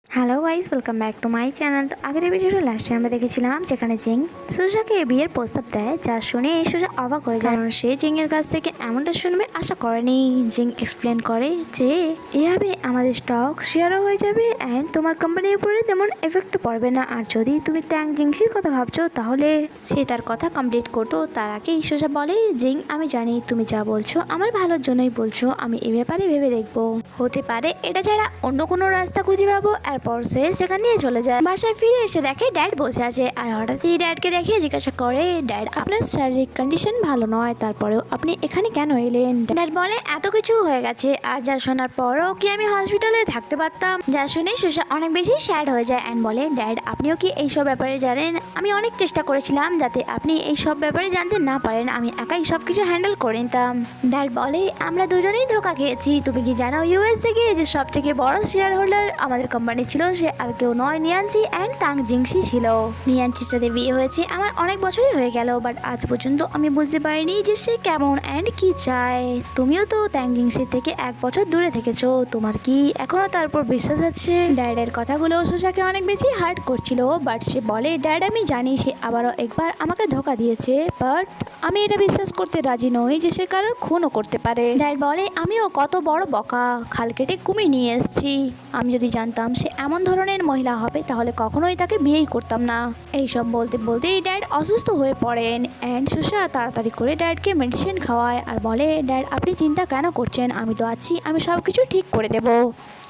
Hello guys, welcome back to my channel. তো আগের ভিডিওটা লাস্টে আমরা দেখেছিলাম যেখানে জিং সুজাকে বিয়ের প্রস্তাব দেয়, যা শুনে সুজা অবাক হয়ে যায়, কারণ সে জিংয়ের কাছ থেকে এমনটা শুনবে আশা করেনি। জিং এক্সপ্লেন করে যে এভাবে আমাদের স্টক শেয়ারও হয়ে যাবে অ্যান্ড তোমার কোম্পানির উপরে তেমন এফেক্ট পড়বে না। আর যদি তুমি ট্যাং জিংসির কথা ভাবছো তাহলে সে তার কথা কমপ্লিট করতো। তার আগেই সুজা বলে, জিং আমি জানি তুমি যা বলছো আমার ভালোর জন্যই বলছো, আমি এ ব্যাপারে ভেবে দেখবো। হতে পারে এটা ছাড়া অন্য কোনো রাস্তা খুঁজে পাবো। এরপর সে সেখান দিয়ে চলে যায়। বাসায় ফিরে এসে দেখে ড্যাড বসে আছে আর হঠাৎই ড্যাডকে দেখে জিজ্ঞাসা করে, ড্যাড আপনার শারীরিক কন্ডিশন ভালো নয়, তারপরেও আপনি এখানে কেন এলেন? ড্যাড বলে এত কিছু হয়ে গেছে আর যা শোনার পরও কি আমি হসপিটালে থাকতে পারতাম? যা শুনে সুজা অনেক বেশি স্যাড হয়ে যায় অ্যান্ড বলে, ড্যাড আপনিও কি এইসব ব্যাপারে জানেন? আমি অনেক চেষ্টা করেছিলাম যাতে আপনি এইসব ব্যাপারে জানতে না পারেন, আমি একাই সবকিছু হ্যান্ডেল করে নিতাম। ড্যাড বলে আমরা দুজনেই ধোকা খেয়েছি। তুমি কি জানো ইউএস থেকে যে সব থেকে বড় শেয়ার হোল্ডার আমাদের কোম্পানি ছিল সে আর কেউ নয়, নিয়ানচি অ্যান্ড টাং জিংসি ছিল। নিয়ানচির সাথে বিয়ে হয়েছে আমার অনেক বছরই হয়ে গেল, বাট আজ পর্যন্ত আমি বুঝতে পারিনি যে সে কেমন অ্যান্ড কি চায়। তুমিও তো ট্যাং জিংসির থেকে 1 বছর দূরে থেকেছো, তোমার কি এখনো তার উপর বিশ্বাস আছে? ড্যাডের কথাগুলো সুজাকে অনেক বেশি হার্ট করছিল, বাট সে বলে, ড্যাড আমি জানি সে আবারও একবার আমাকে ধোকা দিয়েছে, বাট আমি এটা বিশ্বাস করতে রাজি নই যে সে কারোর খুনও করতে পারে। ড্যাড বলে, আমিও কত বড় বকা, খাল কেটে কুমির নিয়ে এসেছি। আমি যদি জানতাম সে এমন ধরনের মহিলা হবে তাহলে কখনোই তাকে বিয়েই করতাম না। এইসব বলতে বলতেই ড্যাড অসুস্থ হয়ে পড়েন অ্যান্ড সুজা তাড়াতাড়ি করে ড্যাডকে মেডিসিন খাওয়ায় আর বলে, ড্যাড আপনি চিন্তা কেন করছেন, আমি তো আছি, আমি সব কিছু ঠিক করে দেবো।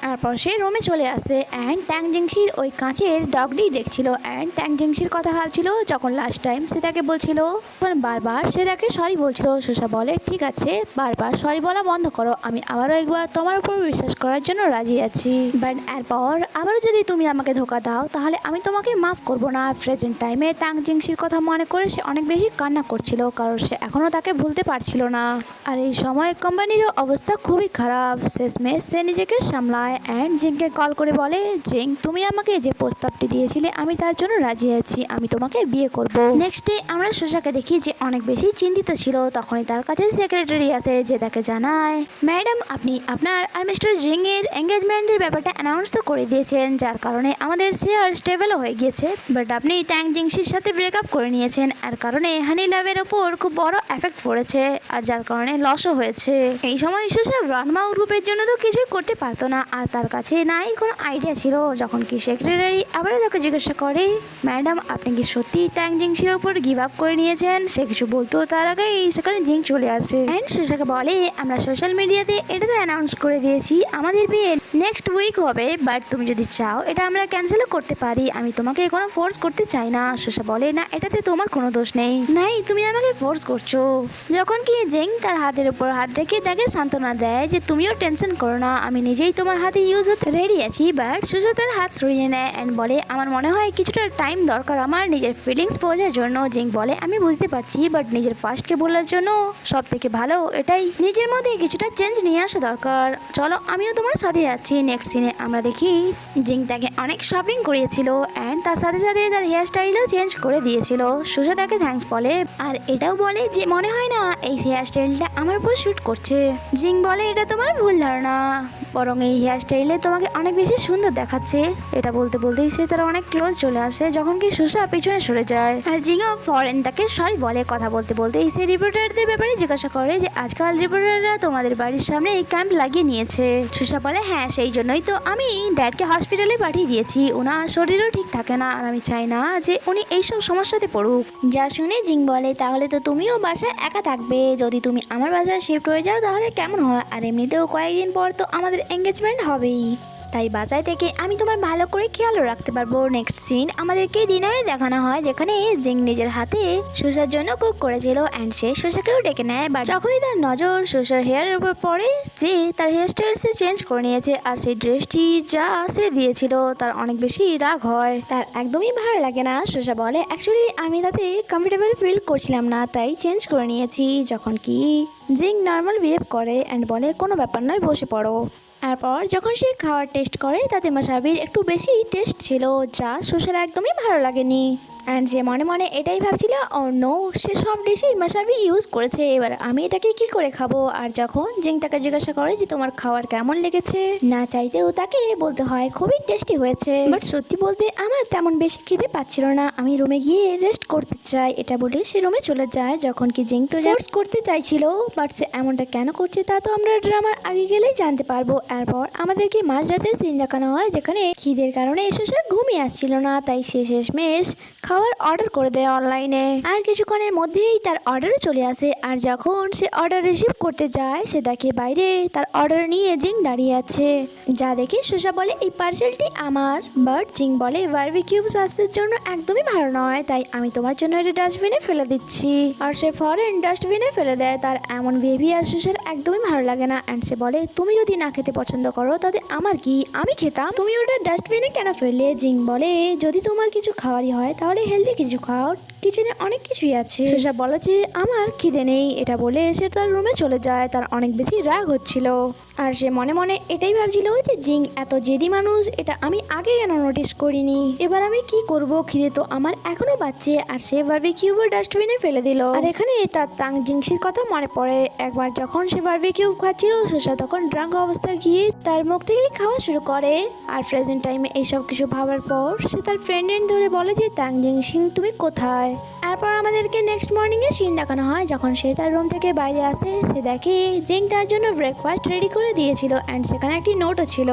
তারপর সে রুমে চলে আসে অ্যান্ড ট্যাং জিংসির ওই কাঁচের ডগটি দেখছিল অ্যান্ড ট্যাং জিংসির কথা ভাবছিল যখন লাস্ট টাইম সে তাকে বলছিল, তখন বারবার সে তাকে সরি বলছিল। সুজা বলে, ঠিক আছে বারবার সরি বলা বন্ধ করো, আমি আবারও একবার তোমার উপর বিশ্বাস করার জন্য রাজি আছি, বাট এরপর আবারও যদি তুমি আমাকে ধোকা দাও তাহলে আমি তোমাকে মাফ করবো না। প্রেজেন্ট টাইমে ট্যাং জিংসির কথা মনে করে সে অনেক বেশি কান্না করছিল, কারণ সে এখনও তাকে ভুলতে পারছিল না। আর এই সময় কোম্পানিরও অবস্থা খুবই খারাপ। শেষমেশ সে নিজেকে সামলায় অ্যান্ড জিংকে কল করে বলে, জিং তুমি আমাকে যে প্রস্তাবটি দিয়েছিলে আমি তার জন্য রাজি আছি, আমি তোমাকে বিয়ে করব। নেক্সট ডে আমরা সুজাকে দেখি যে অনেক বেশি চিন্তিত ছিল। তখনই তার কাছে সেক্রেটারি আসে যে তাকে জানায়, ম্যাডাম আপনি আপনার আর মিস্টার জিং এর এঙ্গেজমেন্টের ব্যাপারটা অ্যানাউন্স তো করে দিয়েছেন, যার কারণে আমাদের শেয়ার স্টেবলও হয়ে গিয়েছে, বাট আপনি ট্যাং জিংসির সাথে ব্রেকআপ করে নিয়েছেন। আর কারণে হানি লাভের ওপর খুব বড় এফেক্ট পড়েছে আর যার কারণে লসও হয়েছে। এই সময় সুজা রানমাও গ্রুপের জন্য তো কিছুই করতে পারতো না আর তার কাছে নাই কোনো আইডিয়া ছিল। যখন কি সেক্রেটারি আবার তাকে জিজ্ঞাসা করে, ম্যাডাম আপনি কি সত্যি ট্যাং জিংসির উপর গিভ আপ করে নিয়েছেন? সে কিছু বলতো তার আগেই সেখানে জিং চলে আসে অ্যান্ড সুজাকে বলে, আমরা সোশ্যাল মিডিয়াতে এটা তো অ্যানাউন্স করে দিয়েছি আমাদের বিয়ে নেক্সট উইক হবে, বাট তুমি যদি চাও এটা আমরা ক্যান্সেলও করতে পারি, আমি তোমাকে কোনো ফোর্স করতে চাই না। সুজা বলে, না এটাতে তোমার কোনো দোষ নেই, নাই তুমি আমাকে ফোর্স করছো। যখন কি জিং তার হাতের উপর হাত রেখে তাকে সান্ত্বনা দেয় যে তুমিও টেনশন করো না, আমি নিজেই তোমার হাতে ইউজ হতে রেডি আছি, বাট সুজা তার হাত সরিয়ে নেয় অ্যান্ড বলে, আমার মনে হয় কিছুটা টাইম দরকার আমার নিজের ফিলিংস বোঝার জন্য। জিং বলে, আমি বুঝতে পারছি, বাট নিজের পাস্টকে বলার জন্য সব থেকে ভালো এটাই, নিজের মধ্যে কিছুটা চেঞ্জ নিয়ে আসা দরকার। চলো আমিও তোমার সাথে যাচ্ছি। নেক্সট সিনে আমরা দেখি জিং তাকে অনেক শপিং করিয়েছিল অ্যান্ড তার সাথে সাথে তার হেয়ার স্টাইলও চেঞ্জ করে দিয়েছিল। সুজা তাকে থ্যাঙ্কস বলে আর এটাও বলে যে মনে হয় না এই হেয়ার স্টাইলটা আমার উপর শুট করছে। জিং বলে, এটা তোমার ভুল ধারণা, বরং এই হেয়ার স্টাইলে তোমাকে অনেক বেশি সুন্দর দেখাচ্ছে। এটা বলতে বলতেই সে তার অনেক ক্লোজ চলে আসে, যখন কি সুজা পিছনে সরে যায় আর জিংও ফরেন তাকে সরি বলে। কথা বলতে বলতেই সে রিপোর্টারদের ব্যাপারে জিজ্ঞাসা করে যে আজকাল রিপোর্টাররা তোমাদের বাড়ির সামনে এই ক্যাম্প লাগিয়ে নিয়েছে। সুজা বলে, হ্যাঁ সেই জন্যই তো আমি ড্যাডকে হসপিটালে পাঠিয়ে দিয়েছি, ওনার শরীরও ঠিক থাকে না আর আমি চাই না যে উনি এইসব সমস্যাতে পড়ুক। যা শুনে জিং বলে, তাহলে তো তুমিও বাসায় একা থাকবে, যদি তুমি আমার বাসায় শিফট হয়ে যাও তাহলে কেমন হয়, আর এমনিতেও কয়েকদিন পর তো আমাদের এঙ্গেজমেন্ট হবেই, তাই বাসায় থেকে আমি তোমার ভালো করে খেয়ালও রাখতে পারবো। নেক্সট সিন আমাদেরকে ডিনারে দেখানো হয় যেখানে জিং নিজের হাতে সুজার জন্য কুক করেছিল অ্যান্ড সে সুজাকেও ডেকে নেয়, বাট যখনই তার নজর সুজার হেয়ারের উপর পড়ে যে তার হেয়ার স্টাইল সে চেঞ্জ করে নিয়েছে আর সেই ড্রেসটি যা সে দিয়েছিল তার অনেক বেশি রাগ হয়, তার একদমই ভালো লাগে না। সুজা বলে, অ্যাকচুয়ালি আমি তাতে কমফোর্টেবল ফিল করছিলাম না তাই চেঞ্জ করে নিয়েছি। যখন কি জিং নর্মাল বিহেভ করে অ্যান্ড বলে, কোনো ব্যাপার নয় বসে পড়ো। তারপর যখন সে খাওয়ার টেস্ট করে তাতে মাসাবির একটু বেশি টেস্ট ছিল, যা সুজার একদমই ভালো লাগেনি। অ্যান্ড সে মনে মনে এটাই ভাবছিল, ও নো, সে সব ডিশেই মাসাবি ইউজ করেছে, এবার আমি এটাকে কি করে খাবো। আর যখন জিং তাকে জিজ্ঞাসা করে যে তোমার খাবার কেমন লেগেছে, না চাইতেও তাকে বলতে হয় খুবই টেস্টি হয়েছে। বাট সত্যি বলতে আমার তেমন বেশি খিদে পাচ্ছিল না, আমি রুমে গিয়ে রেস্ট করতে চাই। এটা বলে সে রুমে চলে যায়। যখন কি জিং তো ফোর্স করতে চাইছিল, বাট সে এমনটা কেন করছে তা তো আমরা ড্রামার আগে গেলেই জানতে পারবো। এরপর আমাদেরকে মাঝরাতে সিন দেখানো হয় যেখানে খিদের কারণে সুসার ঘুমিয়ে আসছিল না, তাই সে শেষমেশ খাবার অর্ডার করে দেয় অনলাইনে। আর কিছুক্ষণের মধ্যেই তার অর্ডারও চলে আসে। আর যখন সে অর্ডার রিসিভ করতে যায়, সে দেখে বাইরে তার অর্ডার নিয়ে জিং দাঁড়িয়ে আছে। যা দেখে সুসা বলে এই পার্সেলটি আমার, বাট জিং বলে বারবিকিউ স্বাস্থ্যের জন্য একদমই ভালো নয়, তাই আমি তোমার জন্য এটা ডাস্টবিনে ফেলে দিচ্ছি। আর সে ফরেন ডাস্টবিনে ফেলে দেয়। তার এমন বিহেভিয়ার সুসার একদমই ভালো লাগে না। অ্যান্ড সে বলে তুমি যদি না খেতে পছন্দ করো তাতে আমার কি, আমি খেতাম, তুমি ওটা ডাস্টবিনে কেন ফেললে। জিং বলে যদি তোমার কিছু খাওয়ারই হয় তাহলে হেলদি কিছু খাও, কিচেনে অনেক কিছুই আছে। সুসা বলে যে আমার খিদে নেই। এটা বলে সে তার রুমে চলে যায়। তার অনেক বেশি রাগ হচ্ছিল। আর সে মনে মনে এটাই ভাবছিল যে জিং এত জেদি মানুষ, এটা আমি আগে কেন নোটিস করিনি। এবার আমি কি করব, খিদে তো আমার এখনো পাচ্ছে। আর সে বারবিকিউ ডাস্টবিনে ফেলে দিল। আর এখানে তার তাং জিংসির কথা মনে পড়ে। একবার যখন সে বারবিকিউ খাচ্ছিল, সুসা তখন ড্রাঙ্ক অবস্থায় গিয়ে তার মুখ থেকেই খাওয়া শুরু করে। আর প্রেজেন্ট টাইমে এইসব কিছু ভাবার পর সে তার ফ্রেন্ড ধরে বলে যে তাং জিংসিং তুমি কোথায়। এরপর আমাদেরকে নেক্সট মর্নিং এ সিন দেখানো হয় যখন সে তার রুম থেকে বাইরে আসে। সে দেখে জিং তার জন্য ব্রেকফাস্ট রেডি করে দিয়েছিল। অ্যান্ড সেখানে একটি নোটও ছিল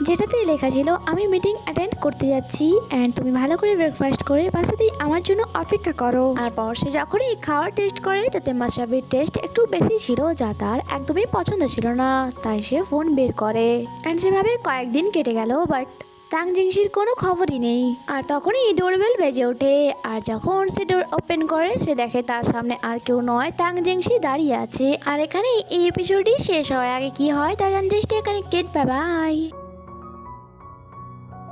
যেটাতে লেখা ছিল আমি মিটিং অ্যাটেন্ড করতে যাচ্ছি, অ্যান্ড তুমি ভালো করে ব্রেকফাস্ট করে বাসাতেই আমার জন্য অপেক্ষা করো। তারপর সে যখনই খাওয়ার টেস্ট করে তাতে মাশরাফির টেস্ট একটু বেশি ছিল, যা তার একদমই পছন্দ ছিল না। তাই সে ফোন বের করে। অ্যান্ড সেভাবে কয়েকদিন কেটে গেল, বাট তাং জিংসির কোনো খবরই নেই। আর তখনই ডোরবেল বেজে ওঠে। আর যখন সে ডোর ওপেন করে সে দেখে তার সামনে আর কেউ নয়, তাং জিংসি দাঁড়িয়ে আছে। আর এখানে এই এপিসোডই শেষ হয়। আগে কি হয় তা জানতে স্টে কানেক্টেড। Bye bye.